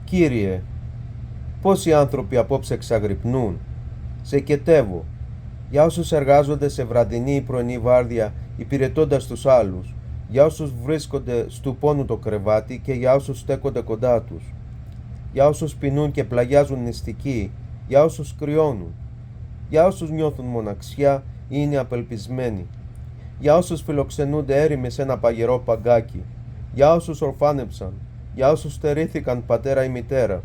Κύριε, πόσοι άνθρωποι απόψε εξαγρυπνούν. Σε οικετεύω, για όσους εργάζονται σε βραδινή ή πρωινή βάρδια υπηρετώντας τους άλλους, για όσους βρίσκονται στου πόνου το κρεβάτι και για όσους στέκονται κοντά τους, για όσους πεινούν και πλαγιάζουν νηστικοί, για όσους κρυώνουν, για όσους νιώθουν μοναξιά ή είναι απελπισμένοι, για όσους φιλοξενούνται έρημοι σε ένα παγερό παγκάκι, για όσους ορφάνεψαν, για όσους στερήθηκαν πατέρα ή μητέρα,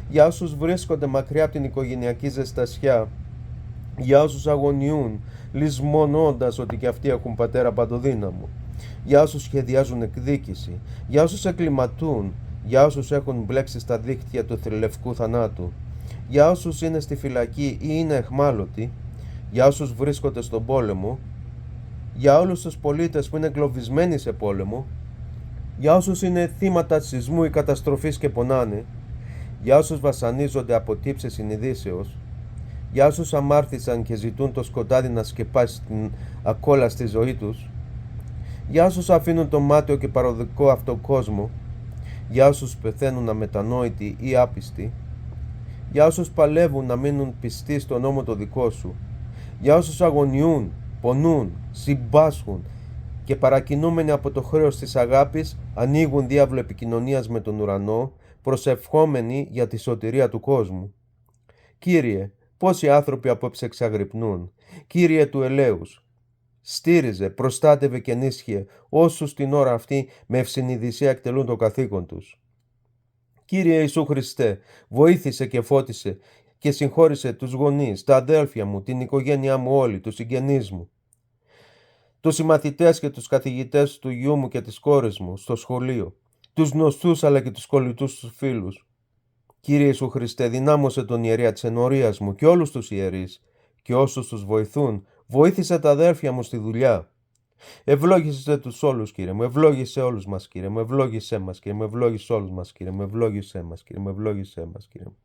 για όσους βρίσκονται μακριά από την οικογενειακή ζεστασιά, για όσους αγωνιούν, λησμονώντας ότι και αυτοί έχουν πατέρα παντοδύναμο, για όσους σχεδιάζουν εκδίκηση, για όσους εκκλιματούν, για όσους έχουν μπλέξει στα δίκτυα του θρυλευκού θανάτου, για όσους είναι στη φυλακή ή είναι εχμάλωτοι, για όσους βρίσκονται στον πόλεμο, για όλους τους πολίτες που είναι εγκλωβισμένοι σε πόλεμο, για όσους είναι θύματα σεισμού ή καταστροφής και πονάνε, για όσους βασανίζονται από τύψεις συνειδήσεως, για όσους αμάρθησαν και ζητούν το σκοτάδι να σκεπάσει την ακόλαστη ζωή τους, για όσους αφήνουν το μάταιο και παροδικό αυτό κόσμο, για όσους πεθαίνουν αμετανόητοι ή άπιστοι, για όσους παλεύουν να μείνουν πιστοί στον νόμο το δικό σου, για όσους αγωνιούν, πονούν, συμπάσχουν και παρακινούμενοι από το χρέος της αγάπης ανοίγουν διάβλο επικοινωνίας με τον ουρανό, προσευχόμενοι για τη σωτηρία του κόσμου. Κύριε, πόσοι άνθρωποι απόψε εξαγρυπνούν. Κύριε του ελέους, στήριζε, προστάτευε και ενίσχυε όσους την ώρα αυτή με ευσυνειδησία εκτελούν το καθήκον τους. Κύριε Ιησού Χριστέ, βοήθησε και φώτισε και συγχώρησε τους γονείς, τα αδέλφια μου, την οικογένειά μου όλη, τους συγγενείς μου, τους συμμαθητές και τους καθηγητές του γιού μου και της κόρης μου στο σχολείο, τους γνωστούς αλλά και τους κολλητούς τους φίλους. Κύριε Ιησού Χριστέ, δυνάμωσε τον ιερέα της ενορίας μου και όλους τους ιερείς και όσους τους βοηθούν, βοήθησε τα αδέρφια μου στη δουλειά. Ευλόγησε τους όλους, Κύριε μου, ευλόγησε όλους μας, Κύριε μου, ευλόγησέ μας, Κύριε μου, ευλόγησε όλους μας, Κύριε μου, ευλόγησέ μας, Κύριε μου, ευλόγησέ μας, Κύριε μου.